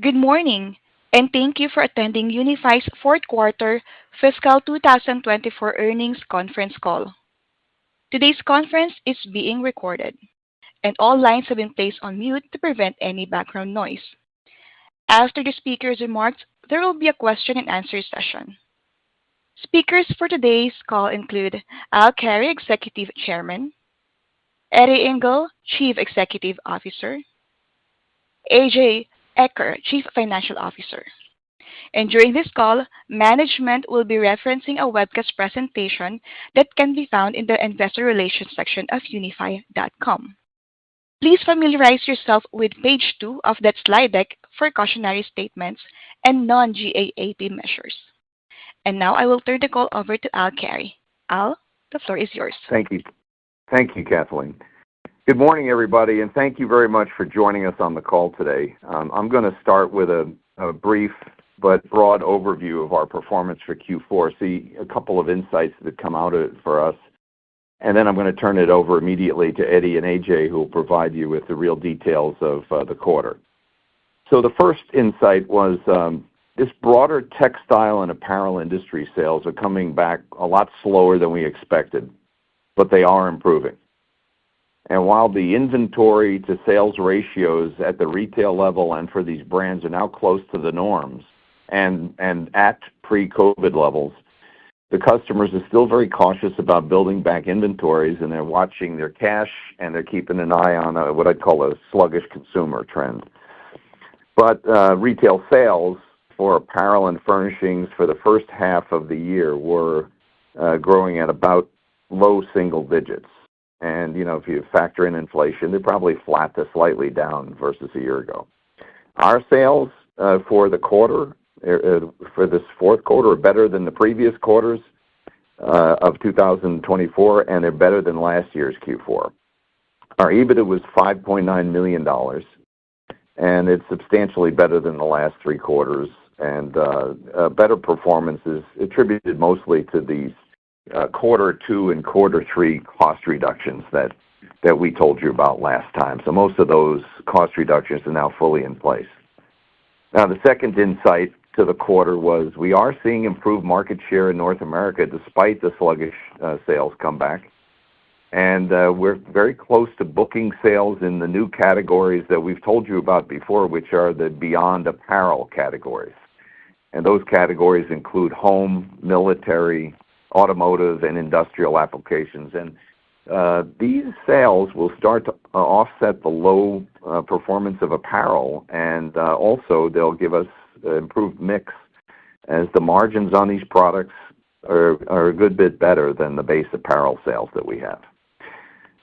Good morning, and thank you for attending Unifi's fourth quarter fiscal 2024 earnings conference call. Today's conference is being recorded, and all lines have been placed on mute to prevent any background noise. After the speaker's remarks, there will be a question and answer session. Speakers for today's call include Al Carey, Executive Chairman, Eddie Engel, Chief Executive Officer, AJ Ecker, Chief Financial Officer. And during this call, management will be referencing a webcast presentation that can be found in the Investor Relations section of unifi.com. Please familiarize yourself with page 2 of that slide deck for cautionary statements and non-GAAP measures. And now I will turn the call over to Al Carey. Al, the floor is yours. Thank you. Thank you, Kathleen. Good morning, everybody, and thank you very much for joining us on the call today. I'm going to start with a brief but broad overview of our performance for Q4, see a couple of insights that come out of it for us, and then I'm going to turn it over immediately to Eddie and AJ, who will provide you with the real details of the quarter. So the first insight was this broader textile and apparel industry sales are coming back a lot slower than we expected, but they are improving. And while the inventory to sales ratios at the retail level and for these brands are now close to the norms and at pre-COVID levels, the customers are still very cautious about building back inventories, and they're watching their cash and they're keeping an eye on what I'd call a sluggish consumer trend. But retail sales for apparel and furnishings for the first half of the year were growing at about low single digits. And, if you factor in inflation, they're probably flat to slightly down versus a year ago. Our sales for the quarter, for this fourth quarter, are better than the previous quarters of 2024, and they're better than last year's Q4. Our EBITDA was $5.9 million, and it's substantially better than the last three quarters, and better performance is attributed mostly to these quarter two and quarter three cost reductions that we told you about last time. So most of those cost reductions are now fully in place. Now, the second insight to the quarter was we are seeing improved market share in North America despite the sluggish sales comeback. And we're very close to booking sales in the new categories that we've told you about before, which are the beyond apparel categories. And those categories include home, military, automotive, and industrial applications. And these sales will start to offset the low performance of apparel, and also they'll give us improved mix as the margins on these products are a good bit better than the base apparel sales that we have.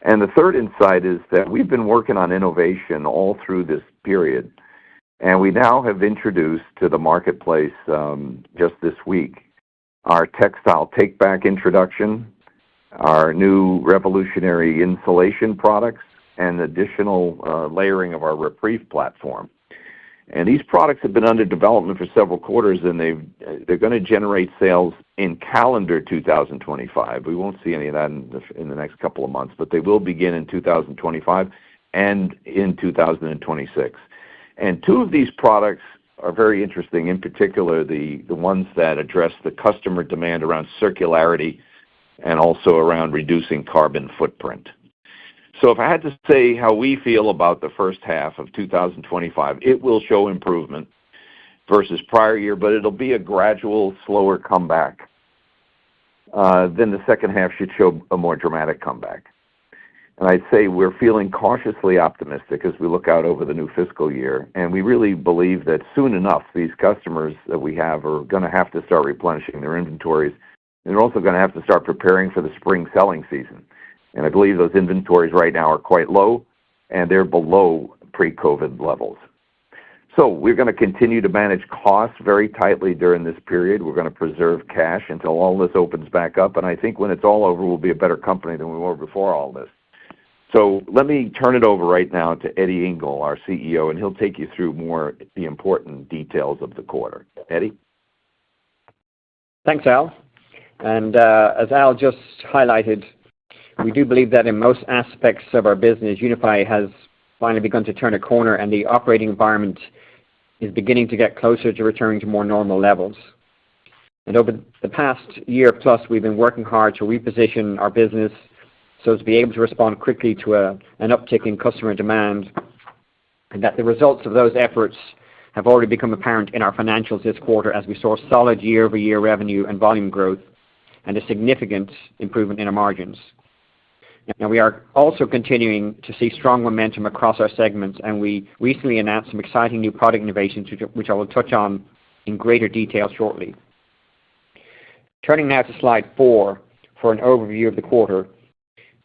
And the third insight is that we've been working on innovation all through this period, and we now have introduced to the marketplace just this week our textile take-back introduction, our new revolutionary insulation products, and additional layering of our Reprieve platform. And these products have been under development for several quarters, and they're going to generate sales in calendar 2025. We won't see any of that in the next couple of months, but they will begin in 2025 and in 2026. And two of these products are very interesting, in particular the ones that address the customer demand around circularity and also around reducing carbon footprint. So if I had to say how we feel about the first half of 2025, it will show improvement versus prior year, but it'll be a gradual, slower comeback. Then the second half should show a more dramatic comeback. And I'd say we're feeling cautiously optimistic as we look out over the new fiscal year, and we really believe that soon enough these customers that we have are going to have to start replenishing their inventories, and they're also going to have to start preparing for the spring selling season. And I believe those inventories right now are quite low, and they're below pre-COVID levels. So we're going to continue to manage costs very tightly during this period. We're going to preserve cash until all this opens back up, and I think when it's all over, we'll be a better company than we were before all this. So let me turn it over right now to Eddie Engel, our CEO, and he'll take you through more the important details of the quarter. Eddie? Thanks, Al. And as Al just highlighted, we do believe that in most aspects of our business, Unifi has finally begun to turn a corner, and the operating environment is beginning to get closer to returning to more normal levels. And over the past year plus, we've been working hard to reposition our business so as to be able to respond quickly to an uptick in customer demand, and that the results of those efforts have already become apparent in our financials this quarter as we saw solid year-over-year revenue and volume growth and a significant improvement in our margins. Now, we are also continuing to see strong momentum across our segments, and we recently announced some exciting new product innovations, which I will touch on in greater detail shortly. Turning now to slide 4 for an overview of the quarter.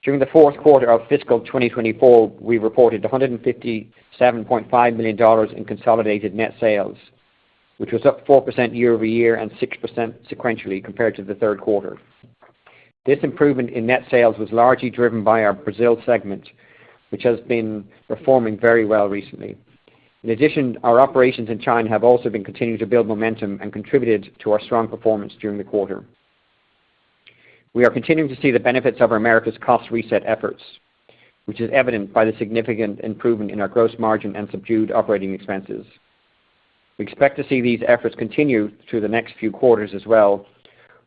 During the fourth quarter of fiscal 2024, we reported $157.5 million in consolidated net sales, which was up 4% year-over-year and 6% sequentially compared to the third quarter. This improvement in net sales was largely driven by our Brazil segment, which has been performing very well recently. In addition, our operations in China have also been continuing to build momentum and contributed to our strong performance during the quarter. We are continuing to see the benefits of our Americas cost reset efforts, which is evident by the significant improvement in our gross margin and subdued operating expenses. We expect to see these efforts continue through the next few quarters as well,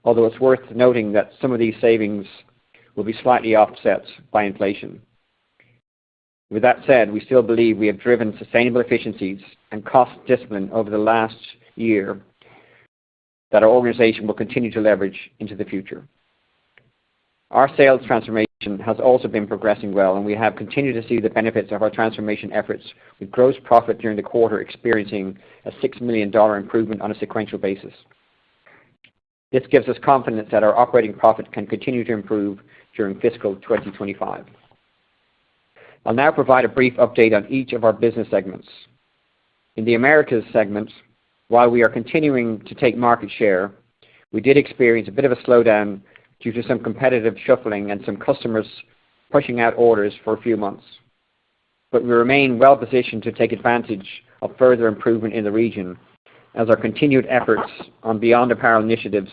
although it's worth noting that some of these savings will be slightly offset by inflation. With that said, we still believe we have driven sustainable efficiencies and cost discipline over the last year that our organization will continue to leverage into the future. Our sales transformation has also been progressing well, and we have continued to see the benefits of our transformation efforts, with gross profit during the quarter experiencing a $6 million improvement on a sequential basis. This gives us confidence that our operating profit can continue to improve during fiscal 2025. I'll now provide a brief update on each of our business segments. In the Americas segment, while we are continuing to take market share, we did experience a bit of a slowdown due to some competitive shuffling and some customers pushing out orders for a few months. But we remain well positioned to take advantage of further improvement in the region, as our continued efforts on Beyond Apparel initiatives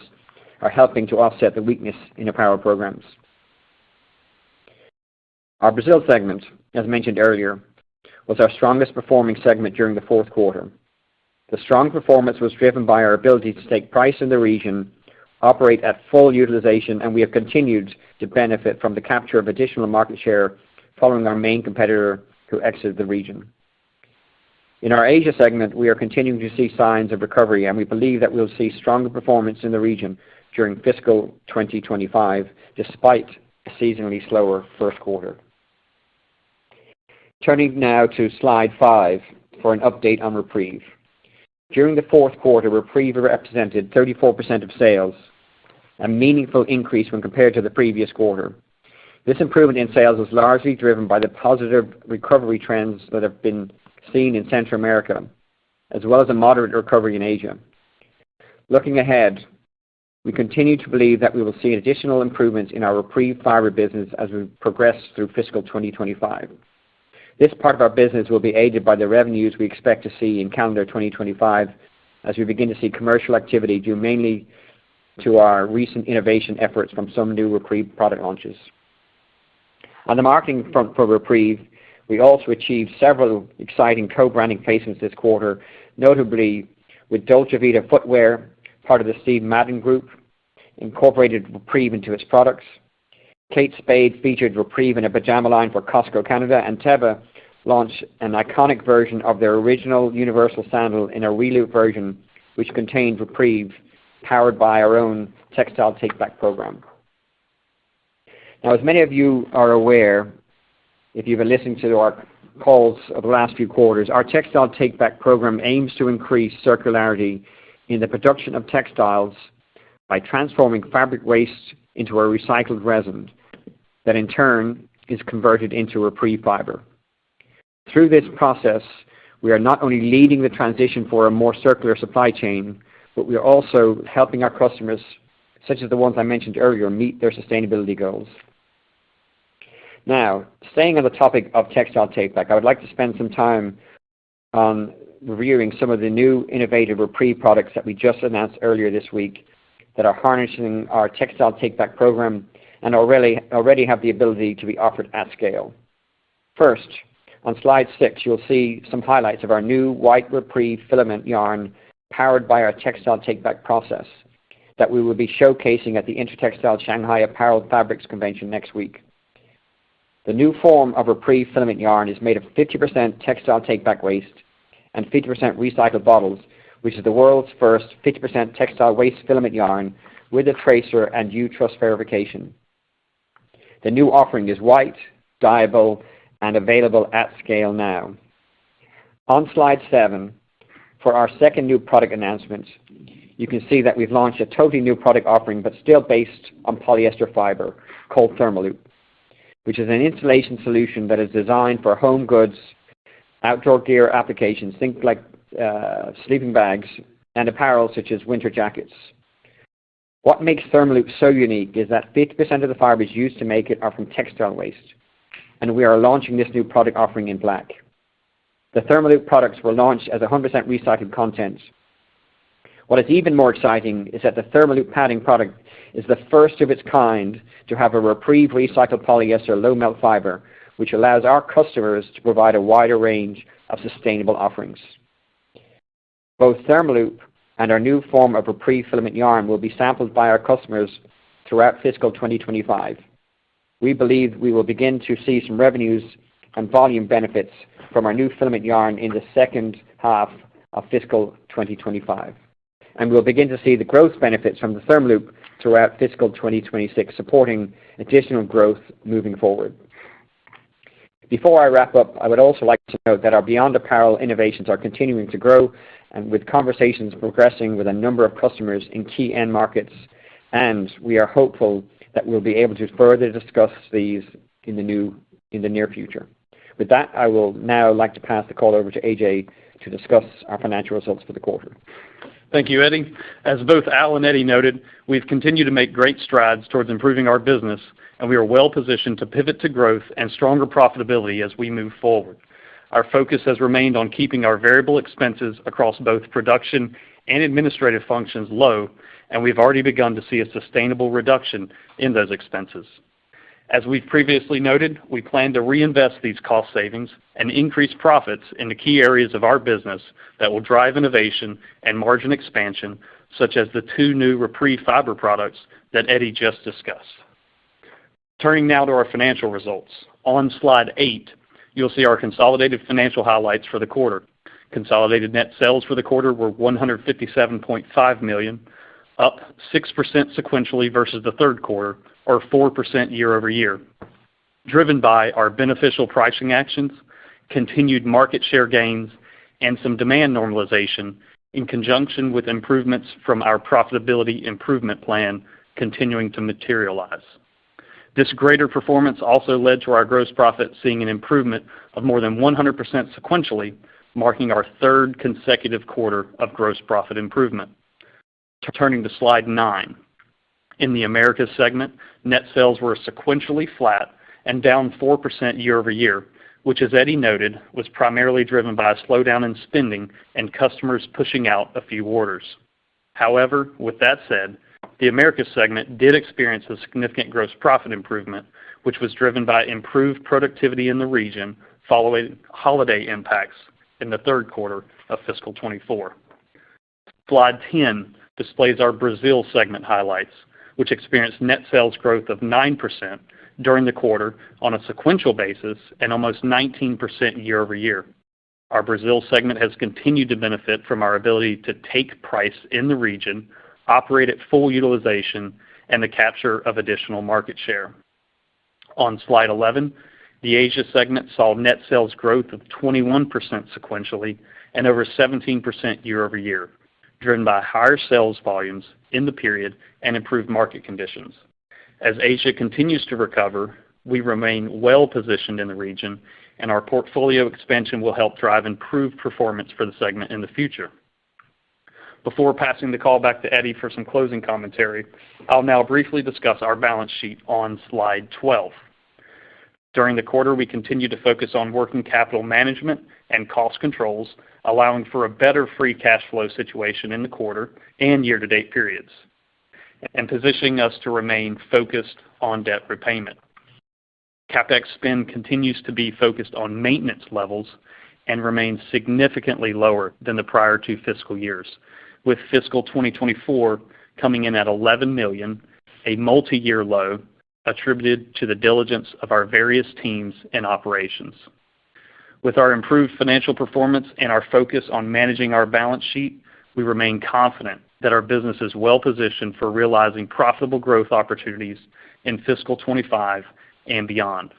are helping to offset the weakness in apparel programs. Our Brazil segment, as mentioned earlier, was our strongest performing segment during the fourth quarter. The strong performance was driven by our ability to take price in the region, operate at full utilization, and we have continued to benefit from the capture of additional market share following our main competitor who exited the region. In our Asia segment, we are continuing to see signs of recovery, and we believe that we'll see stronger performance in the region during fiscal 2025, despite a seasonally slower first quarter. Turning now to slide 5 for an update on Reprieve. During the fourth quarter, Reprieve represented 34% of sales, a meaningful increase when compared to the previous quarter. This improvement in sales was largely driven by the positive recovery trends that have been seen in Central America, as well as a moderate recovery in Asia. Looking ahead, we continue to believe that we will see additional improvements in our Reprieve fiber business as we progress through fiscal 2025. This part of our business will be aided by the revenues we expect to see in calendar 2025 as we begin to see commercial activity due mainly to our recent innovation efforts from some new Reprieve product launches. On the marketing front for Reprieve, we also achieved several exciting co-branding placements this quarter, notably with Dolce Vita Footwear, part of the Steve Madden Group, incorporated Reprieve into its products. Kate Spade featured Reprieve in a pajama line for Costco Canada, and Teva launched an iconic version of their original universal sandal in a reloop version, which contained Reprieve, powered by our own textile take-back program. Now, as many of you are aware, if you've been listening to our calls of the last few quarters, our textile take-back program aims to increase circularity in the production of textiles by transforming fabric waste into a recycled resin that in turn is converted into Reprieve fiber. Through this process, we are not only leading the transition for a more circular supply chain, but we are also helping our customers, such as the ones I mentioned earlier, meet their sustainability goals. Now, staying on the topic of textile take-back, I would like to spend some time on reviewing some of the new innovative Reprieve products that we just announced earlier this week that are harnessing our textile take-back program and already have the ability to be offered at scale. First, On slide 6, you'll see some highlights of our new white reprieve filament yarn powered by our textile take-back process that we will be showcasing at the Intertextile Shanghai Apparel Fabrics Convention next week. The new form of reprieve filament yarn is made of 50% textile take-back waste and 50% recycled bottles, which is the world's first 50% textile waste filament yarn with a tracer and U-Trust verification. The new offering is white, dyeable, and available at scale now. On slide 7, for our second new product announcement, you can see that we've launched a totally new product offering but still based on polyester fiber called Thermaloop, which is an insulation solution that is designed for home goods, outdoor gear applications, think like sleeping bags, and apparel such as winter jackets. What makes Thermaloop so unique is that 50% of the fibers used to make it are from textile waste, and we are launching this new product offering in black. The Thermaloop products were launched as 100% recycled content. What is even more exciting is that the Thermaloop padding product is the first of its kind to have a reprieve recycled polyester low melt fiber, which allows our customers to provide a wider range of sustainable offerings. Both Thermaloop and our new form of reprieve filament yarn will be sampled by our customers throughout fiscal 2025. We believe we will begin to see some revenues and volume benefits from our new filament yarn in the second half of fiscal 2025. And we'll begin to see the growth benefits from the Thermaloop throughout fiscal 2026, supporting additional growth moving forward. Before I wrap up, I would also like to note that our Beyond Apparel innovations are continuing to grow, and with conversations progressing with a number of customers in key end markets, and we are hopeful that we'll be able to further discuss these in the near future. With that, I will now like to pass the call over to AJ to discuss our financial results for the quarter. Thank you, Eddie. As both Al and Eddie noted, we've continued to make great strides towards improving our business, and we are well positioned to pivot to growth and stronger profitability as we move forward. Our focus has remained on keeping our variable expenses across both production and administrative functions low, and we've already begun to see a sustainable reduction in those expenses. As we've previously noted, we plan to reinvest these cost savings and increase profits in the key areas of our business that will drive innovation and margin expansion, such as the 2 new reprieve fiber products that Eddie just discussed. Turning now to our financial results. On slide 8, you'll see our consolidated financial highlights for the quarter. Consolidated net sales for the quarter were $157.5 million, up 6% sequentially versus the third quarter, or 4% year over year, driven by our beneficial pricing actions, continued market share gains, and some demand normalization in conjunction with improvements from our profitability improvement plan continuing to materialize. This greater performance also led to our gross profit seeing an improvement of more than 100% sequentially, marking our third consecutive quarter of gross profit improvement. Turning to slide 9. In the Americas segment, net sales were sequentially flat and down 4% year over year, which, as Eddie noted, was primarily driven by a slowdown in spending and customers pushing out a few orders. However, with that said, the Americas segment did experience a significant gross profit improvement, which was driven by improved productivity in the region following holiday impacts in the third quarter of fiscal 24. Slide 10 displays our Brazil segment highlights, which experienced net sales growth of 9% during the quarter on a sequential basis and almost 19% year over year. Our Brazil segment has continued to benefit from our ability to take price in the region, operate at full utilization, and the capture of additional market share. On slide 11, the Asia segment saw net sales growth of 21% sequentially and over 17% year over year, driven by higher sales volumes in the period and improved market conditions. As Asia continues to recover, we remain well positioned in the region, and our portfolio expansion will help drive improved performance for the segment in the future. Before passing the call back to Eddie for some closing commentary, I'll now briefly discuss our balance sheet on slide 12. During the quarter, we continued to focus on working capital management and cost controls, allowing for a better free cash flow situation in the quarter and year-to-date periods, and positioning us to remain focused on debt repayment. CapEx spend continues to be focused on maintenance levels and remains significantly lower than the prior two fiscal years, with fiscal 2024 coming in at $11 million, a multi-year low attributed to the diligence of our various teams and operations. With our improved financial performance and our focus on managing our balance sheet, we remain confident that our business is well positioned for realizing profitable growth opportunities in fiscal 25 and beyond.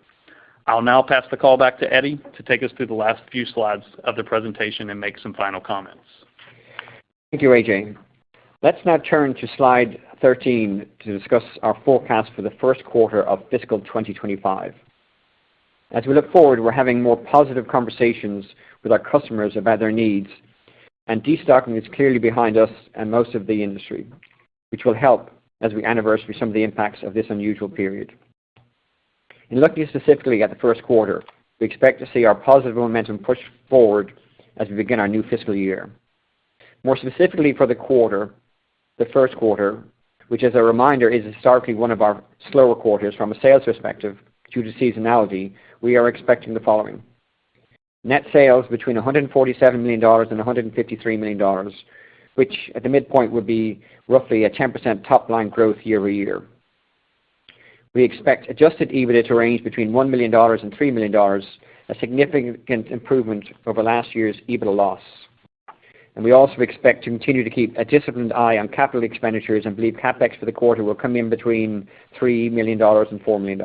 I'll now pass the call back to Eddie to take us through the last few slides of the presentation and make some final comments. Thank you, AJ. Let's now turn to slide 13 to discuss our forecast for the first quarter of fiscal 2025. As we look forward, we're having more positive conversations with our customers about their needs, and destocking is clearly behind us and most of the industry, which will help as we anniversary some of the impacts of this unusual period. In looking specifically at the first quarter, we expect to see our positive momentum push forward as we begin our new fiscal year. More specifically for the first quarter, which as a reminder is historically one of our slower quarters from a sales perspective due to seasonality, we are expecting the following. Net sales between $147 million and $153 million, which at the midpoint would be roughly a 10% top-line growth year over year. We expect adjusted EBITDA to range between $1 million and $3 million, a significant improvement over last year's EBITDA loss. And we also expect to continue to keep a disciplined eye on capital expenditures and believe CapEx for the quarter will come in between $3 million and $4 million.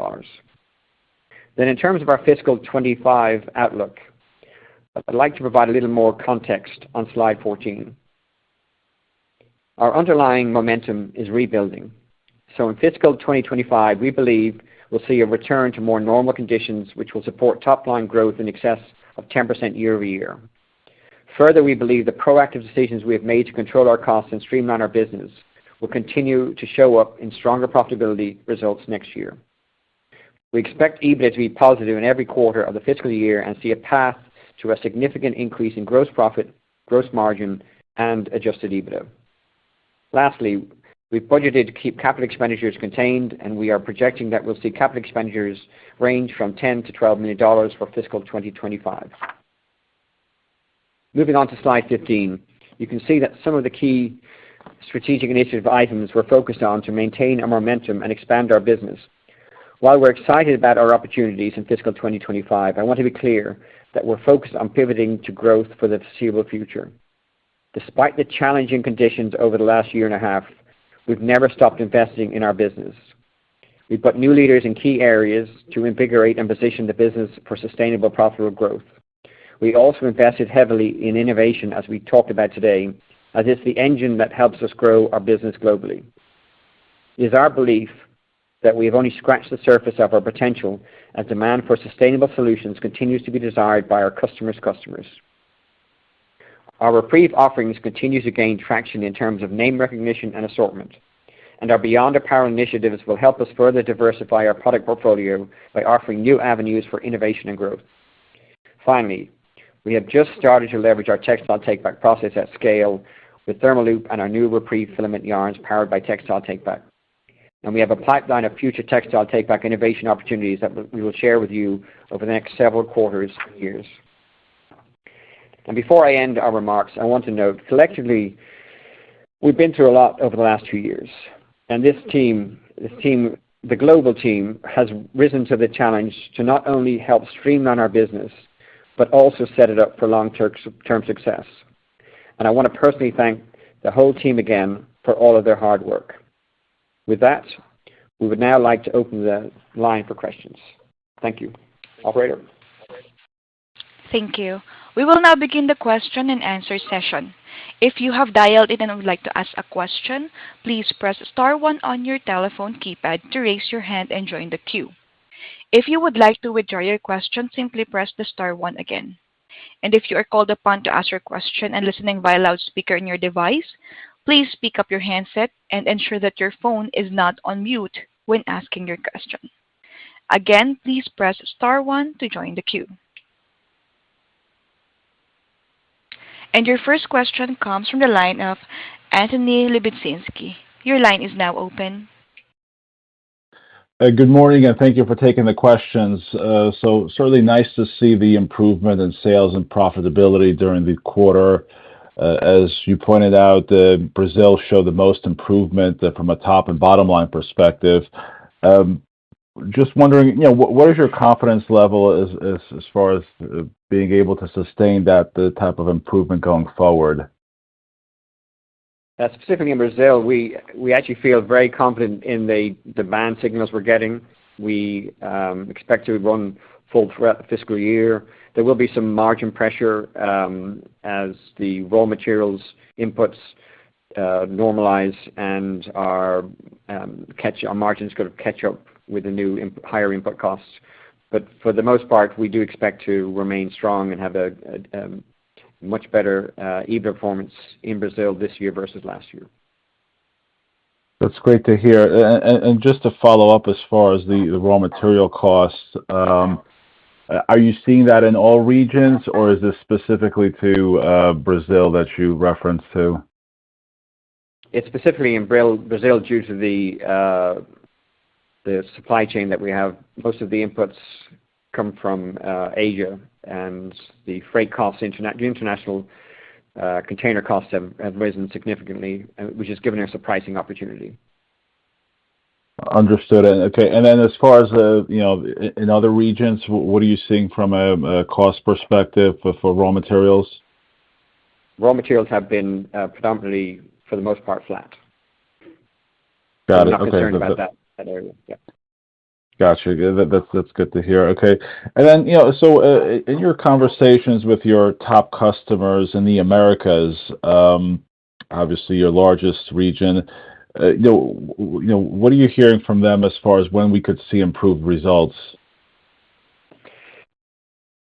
Then in terms of our fiscal 25 outlook, I'd like to provide a little more context on slide 14. Our underlying momentum is rebuilding. So in fiscal 2025, we believe we'll see a return to more normal conditions, which will support top-line growth in excess of 10% year over year. Further, we believe the proactive decisions we have made to control our costs and streamline our business will continue to show up in stronger profitability results next year. We expect EBITDA to be positive in every quarter of the fiscal year and see a path to a significant increase in gross profit, gross margin, and adjusted EBITDA. Lastly, we've budgeted to keep capital expenditures contained, and we are projecting that we'll see capital expenditures range from $10 to $12 million for fiscal 2025. Moving on to slide 15, you can see that some of the key strategic initiative items we're focused on to maintain our momentum and expand our business. While we're excited about our opportunities in fiscal 2025, I want to be clear that we're focused on pivoting to growth for the foreseeable future. Despite the challenging conditions over the last year and a half, we've never stopped investing in our business. We've put new leaders in key areas to invigorate and position the business for sustainable, profitable growth. We also invested heavily in innovation, as we talked about today, as it's the engine that helps us grow our business globally. It is our belief that we have only scratched the surface of our potential as demand for sustainable solutions continues to be desired by our customers' customers. Our Reprieve offerings continue to gain traction in terms of name recognition and assortment, and our Beyond Apparel initiatives will help us further diversify our product portfolio by offering new avenues for innovation and growth. Finally, we have just started to leverage our textile take-back process at scale with Thermaloop and our new Reprieve filament yarns powered by textile take-back. And we have a pipeline of future textile take-back innovation opportunities that we will share with you over the next several quarters and years. And before I end our remarks, I want to note, collectively, we've been through a lot over the last 2 years. And this team, the global team, has risen to the challenge to not only help streamline our business, but also set it up for long-term success. And I want to personally thank the whole team again for all of their hard work. With that, we would now like to open the line for questions. Thank you. Operator. Thank you. We will now begin the question and answer session. If you have dialed in and would like to ask a question, please press star 1 on your telephone keypad to raise your hand and join the queue. If you would like to withdraw your question, simply press the star 1 again. And if you are called upon to ask your question and listening via loudspeaker in your device, please pick up your handset and ensure that your phone is not on mute when asking your question. Again, please press star 1 to join the queue. And your first question comes from the line of Anthony Lebiedzinski. Your line is now open. Good morning, and thank you for taking the questions. So certainly nice to see the improvement in sales and profitability during the quarter. As you pointed out, Brazil showed the most improvement from a top and bottom line perspective. Um, Just wondering, what is your confidence level as far as being able to sustain the type of improvement going forward? Specifically in Brazil, we actually feel very confident in the demand signals we're getting. We expect to run full throughout the fiscal year. There will be some margin pressure as the raw materials inputs normalize and our margins going to catch up with the new higher input costs. But for the most part, we do expect to remain strong and have a much better EBITDA performance in Brazil this year versus last year. That's great to hear. And just to follow up as far as the raw material costs, are you seeing that in all regions, or is this specifically to Brazil that you referenced to? It's specifically in Brazil due to the supply chain that we have. Most of the inputs come from Asia, and the freight costs, the international container costs have risen significantly, which has given us a pricing opportunity. Understood. Okay. And then as far as in other regions, what are you seeing from a cost perspective for raw materials? Raw materials have been predominantly, for the most part, flat. Got it. I'm not Okay. concerned about that area. Yeah. Gotcha. That's good to hear. Okay. And then, so in your conversations with your top customers in the Americas, obviously your largest region, what are you hearing from them as far as when we could see improved results?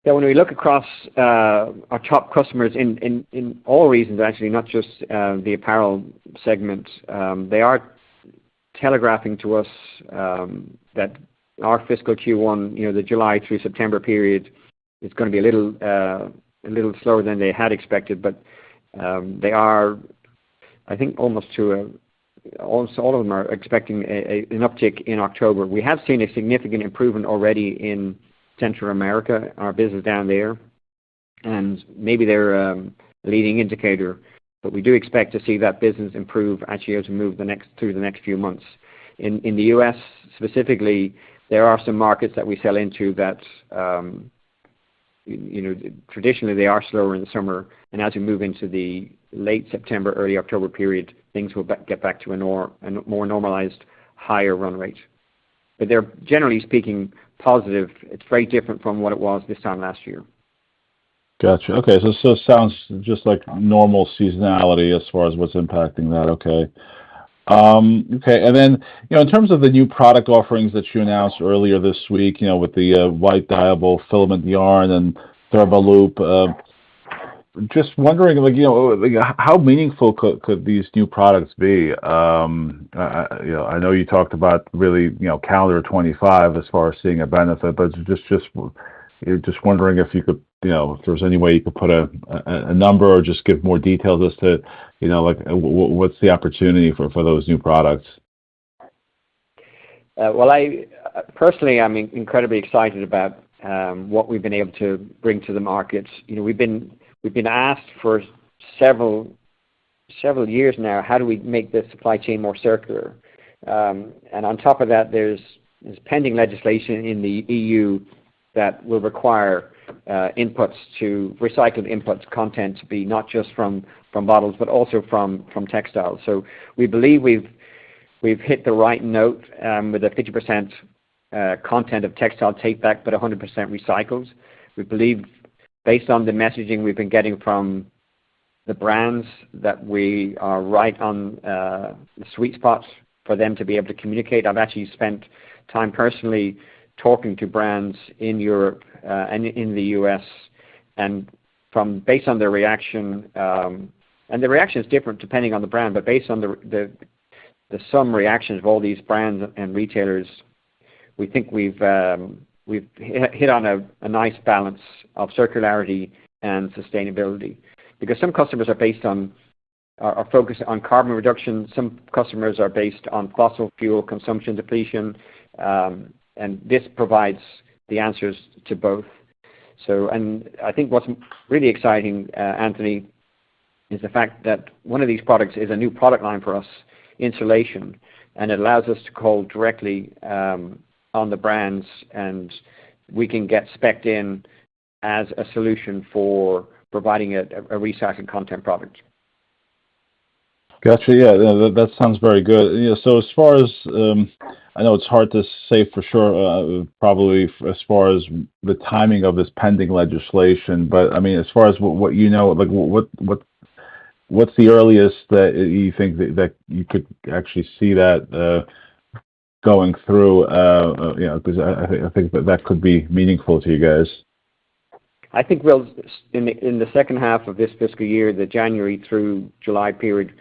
Yeah, when we look across our top customers in all regions, actually, not just the apparel segment, they are telegraphing to us that our fiscal Q1, the July through September period, is going to be a little slower than they had expected, but they are, I think, almost all of them are expecting an uptick in October. We have seen a significant improvement already in Central America, our business down there, and maybe they're a leading indicator, but we do expect to see that business improve actually as we move through the next few months. In the U.S. specifically, there are some markets that we sell into that, traditionally they are slower in the summer, and as we move into the late September, early October period, things will get back to a more normalized, higher run rate. But they're generally speaking positive. It's very different from what it was this time last year. Gotcha. Okay. So it sounds just like normal seasonality as far as what's impacting that. Okay. Okay. And then, in terms of the new product offerings that you announced earlier this week, with the white dyeable filament yarn and ThermaLoop, just wondering, how meaningful could these new products be? I know you talked about really, calendar 25 as far as seeing a benefit, but just wondering if you could, if there's any way you could put a number or just give more details as to, what's the opportunity for those new products? Well, personally, I'm incredibly excited about what we've been able to bring to the market. We've been asked for several years now, how do we make the supply chain more circular? And on top of that, there's pending legislation in the EU that will require recycled inputs content to be not just from bottles, but also from textiles. So we believe we've hit the right note with a 50% content of textile take back, but 100% recycled. We believe, based on the messaging we've been getting from the brands, that we are right on the sweet spot for them to be able to communicate. I've actually spent time personally talking to brands in Europe and in the US, and based on their reaction, and the reaction is different depending on the brand, but based on the sum reactions of all these brands and retailers, we think we've hit on a nice balance of circularity and sustainability. Because some customers are focused on carbon reduction, some customers are based on fossil fuel consumption depletion, and this provides the answers to both. So, and I think what's really exciting, Anthony, is the fact that one of these products is a new product line for us, insulation, and it allows us to call directly on the brands, and we can get spec'd in as a solution for providing a recycled content product. Gotcha. Yeah, that sounds very good. Yeah, so as far as I know, it's hard to say for sure, probably as far as the timing of this pending legislation. But I mean, as far as what you know, like what's the earliest that you think that you could actually see that going through? Because I think that could be meaningful to you guys. I think we'll in the second half of this fiscal year, the January through July period,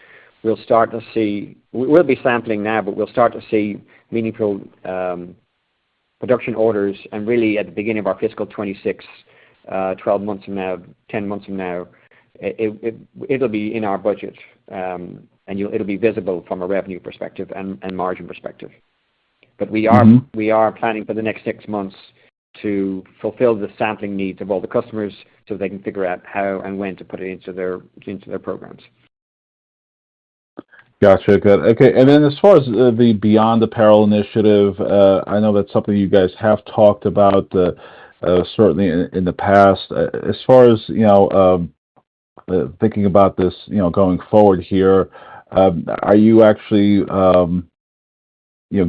we'll start to see. We'll be sampling now, but we'll start to see meaningful production orders, and really at the beginning of our fiscal 26, 12 months from now, 10 months from now, it'll be in our budget, and it'll be visible from a revenue perspective and margin perspective. But we are planning for the next 6 months to fulfill the sampling needs of all the customers, so they can figure out how and when to put it into their programs. Gotcha. Good. Okay. And then as far as the Beyond Apparel initiative, I know that's something you guys have talked about certainly in the past. As far as thinking about this, going forward here, are you actually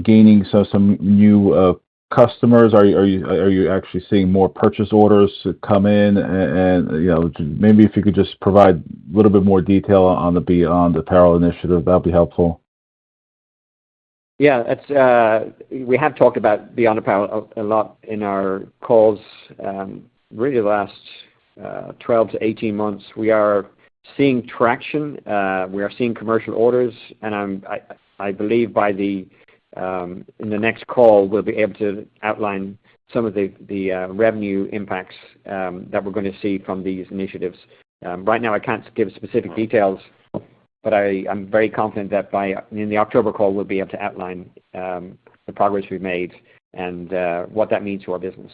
gaining some new customers? Are you actually seeing more purchase orders come in? And maybe if you could just provide a little bit more detail on the Beyond Apparel initiative, that'd be helpful. Yeah, we have talked about Beyond Apparel a lot in our calls. Really, the last 12 to 18 months, we are seeing traction. We are seeing commercial orders, and I believe by in the next call, we'll be able to outline some of the revenue impacts that we're going to see from these initiatives. Right now, I can't give specific details, but I'm very confident that in the October call, we'll be able to outline the progress we've made and what that means to our business.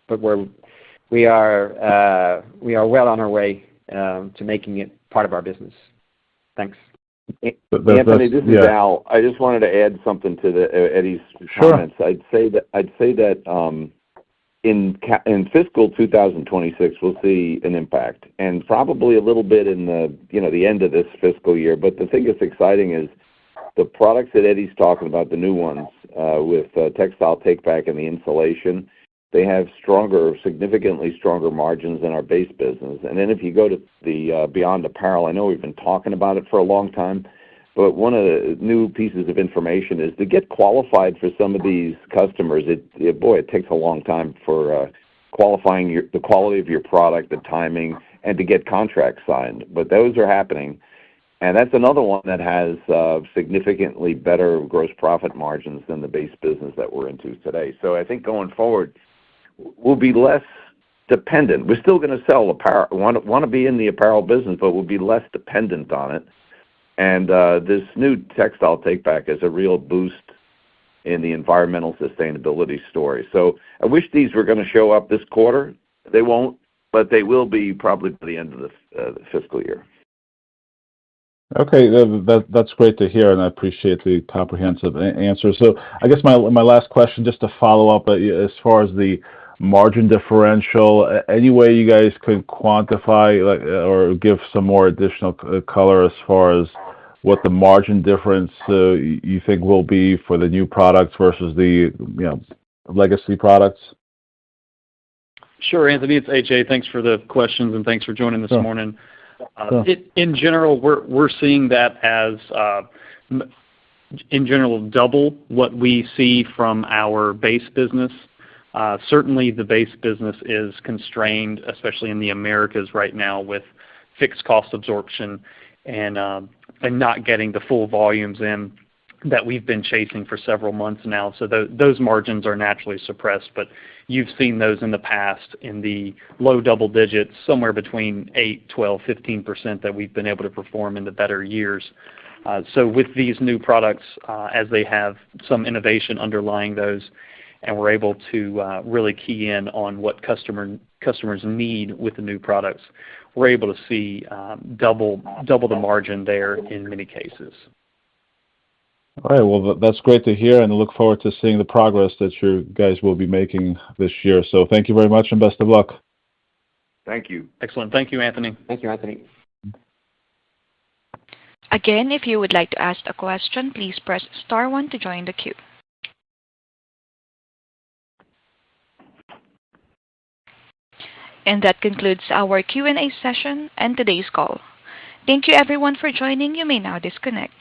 But we are well on our way to making it part of our business. Thanks. Anthony, this is Al. I just wanted to add something to Eddie's comments. Sure. I'd say that in fiscal 2026 we'll see an impact, and probably a little bit in the end of this fiscal year. But the thing that's exciting is the products that Eddie's talking about, the new ones with textile take back and the insulation. They have significantly stronger margins than our base business. And then if you go to the Beyond Apparel, I know we've been talking about it for a long time, but one of the new pieces of information is to get qualified for some of these customers. It takes a long time for qualifying the quality of your product, the timing, and to get contracts signed. But those are happening. And that's another one that has significantly better gross profit margins than the base business that we're into today. So I think going forward, we'll be less dependent. We're still going to sell apparel, want to be in the apparel business, but we'll be less dependent on it. And this new textile take-back is a real boost in the environmental sustainability story. So I wish these were going to show up this quarter. They won't, but they will be probably by the end of the fiscal year. Okay, that's great to hear, and I appreciate the comprehensive answer. So I guess my last question, just to follow up, as far as the margin differential, any way you guys could quantify or give some more additional color as far as what the margin difference you think will be for the new products versus the legacy products? Sure, Anthony. It's AJ. Thanks for the questions and thanks for joining this morning. In general, we're seeing that as in general double what we see from our base business. Certainly, the base business is constrained, especially in the Americas right now, with fixed cost absorption and not getting the full volumes in that we've been chasing for several months now. So those margins are naturally suppressed, but you've seen those in the past in the low double digits, somewhere between 8, 12, 15% that we've been able to perform in the better years. So with these new products, as they have some innovation underlying those, and we're able to really key in on what customers need with the new products, we're able to see double the margin there in many cases. All right. Well, that's great to hear, and I look forward to seeing the progress that you guys will be making this year. So thank you very much, and best of luck. Thank you. Excellent. Thank you, Anthony. Thank you, Anthony. Again, if you would like to ask a question, please press star 1 to join the queue. And that concludes our Q&A session and today's call. Thank you everyone for joining. You may now disconnect.